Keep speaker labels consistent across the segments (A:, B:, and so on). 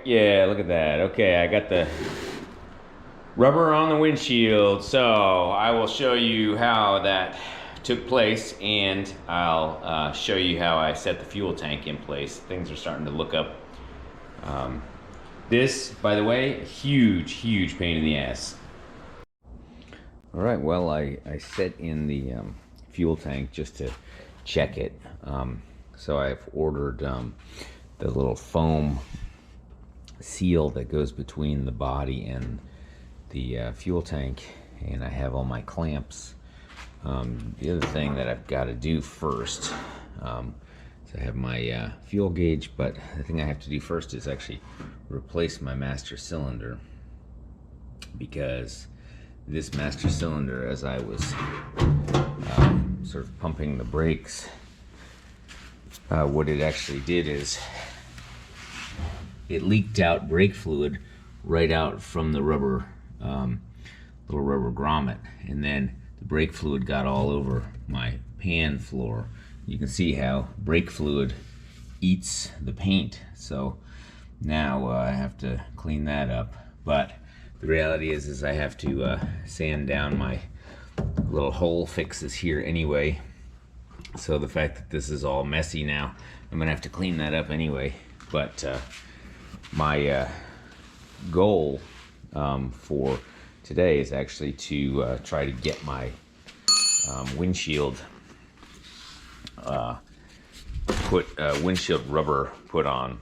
A: Yeah, look at that. Okay, I got the rubber on the windshield. So I will show you how that took place, and I'll show you how I set the fuel tank in place. Things are starting to look up. This, by the way, huge pain in the ass. All right, well, I set in the fuel tank just to check it. So I've ordered the little foam seal that goes between the body and the fuel tank, and I have all my clamps. The other thing that I've got to do first, so I have my fuel gauge, but the thing I have to do first is actually replace my master cylinder, because this master cylinder, as I was sort of pumping the brakes, what it actually did is it leaked out brake fluid right out from the rubber, little rubber grommet, and then the brake fluid got all over my pan floor. You can see how brake fluid eats the paint. So now I have to clean that up. But the reality is I have to sand down my little hole fixes here anyway. So the fact that this is all messy now, I'm gonna have to clean that up anyway. But my goal for today is actually to try to get my windshield windshield rubber put on.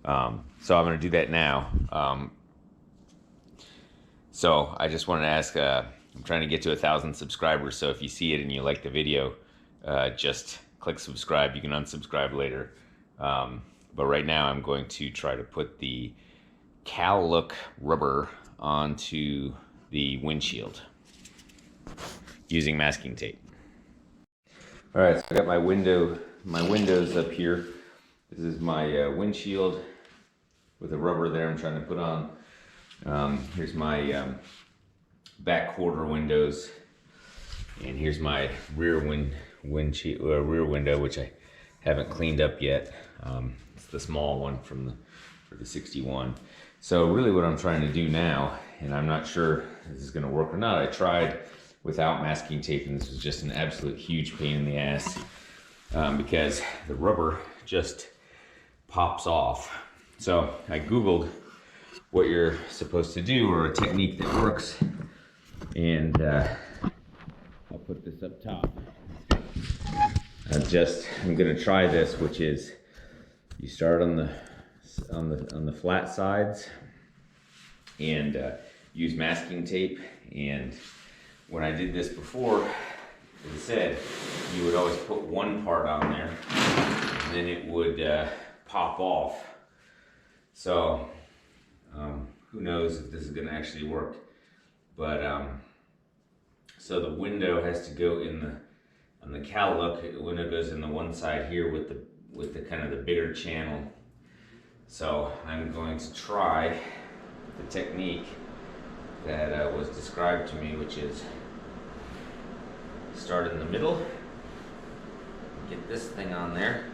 A: So I'm going to do that now. So I just wanted to ask, I'm trying to get to 1,000 subscribers, so if you see it and you like the video, just click subscribe. You can unsubscribe later. But right now I'm going to try to put the Cal Look rubber onto the windshield using masking tape. All right, so I got my windows up here. This is my windshield with the rubber there I'm trying to put on. Here's my back quarter windows, and here's my rear window, which I haven't cleaned up yet. It's the small one for the 61. So really what I'm trying to do now, and I'm not sure if this is going to work or not. I tried without masking tape, and this was just an absolute huge pain in the ass because the rubber just pops off. So I Googled what you're supposed to do, or a technique that works, and I'll put this up top. I'm gonna try this, which is you start on the flat sides and use masking tape. And when I did this before, it said you would always put one part on there and then it would pop off. So who knows if this is going to actually work. But so the window has to go on the Cal Look. The window goes in the one side here with the kind of the bigger channel. So I'm going to try the technique that was described to me, which is start in the middle, get this thing on there,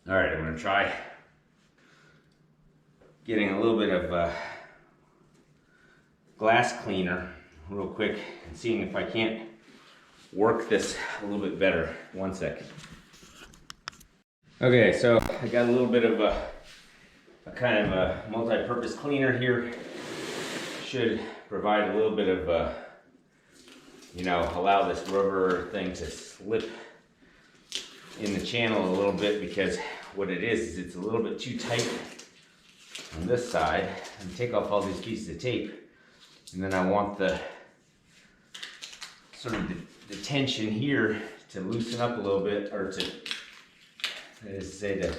A: All right, I'm gonna try getting a little bit of glass cleaner real quick and seeing if I can't work this a little bit better. 1 second. Okay, so I got a little bit of a kind of a multi-purpose cleaner here. Should provide a little bit of you know, allow this rubber thing to slip in the channel a little bit, because what it is it's a little bit too tight on this side. And take off all these pieces of tape, and then I want the sort of the tension here to loosen up a little bit, or to, that is to say, to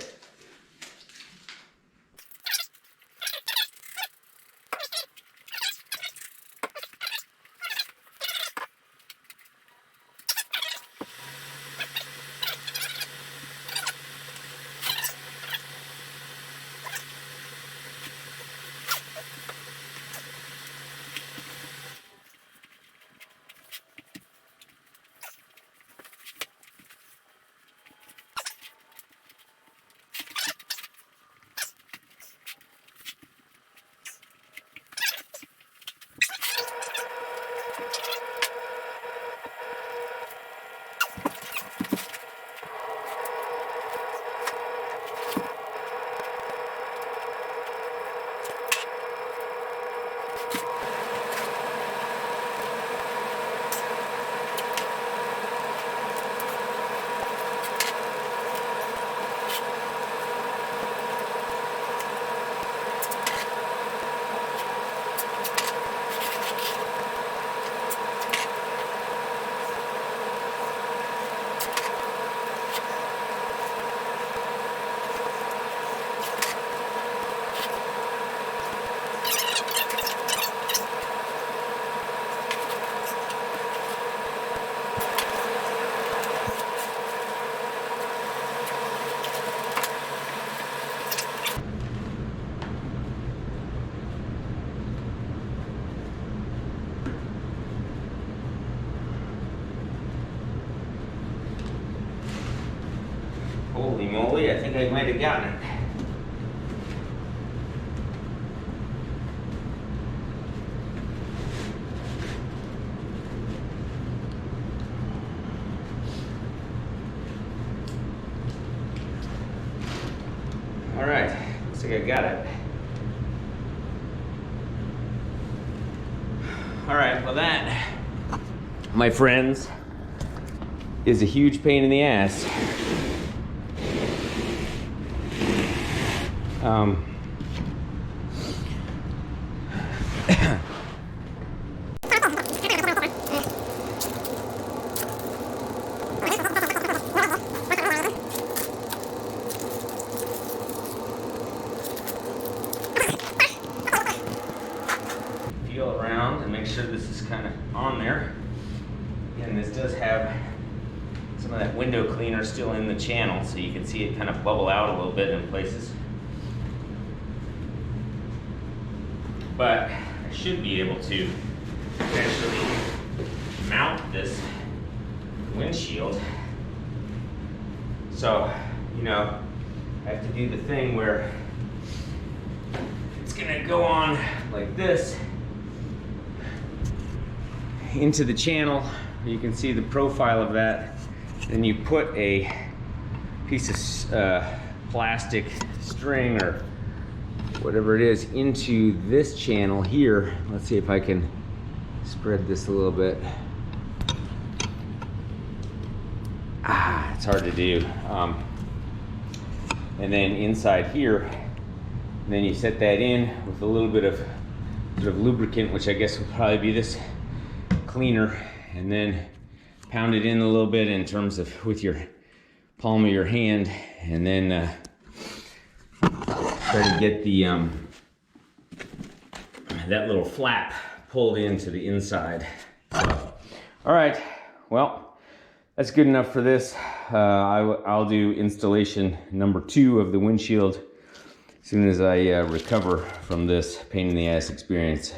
A: holy moly, I think I might have gotten it. All right, looks like I got it. All right, well that, my friends, is a huge pain in the ass. Feel around and make sure this is kind of on there. And this does have some of that window cleaner still in the channel, so you can see it kind of bubble out a little bit in places. But I should be able to actually mount this windshield. So, you know, I have to do the thing where it's gonna go on like this into the channel. You can see the profile of that. Then you put a piece of plastic string or whatever it is into this channel here. Let's see if I can spread this a little bit. It's hard to do. And then inside here, and then you set that in with a little bit of sort of lubricant, which I guess would probably be this cleaner, and then pound it in a little bit in terms of with your palm of your hand, and then try to get the that little flap pulled into the inside. So, all right, well, that's good enough for this. I'll do installation number 2 of the windshield as soon as I recover from this pain in the ass experience.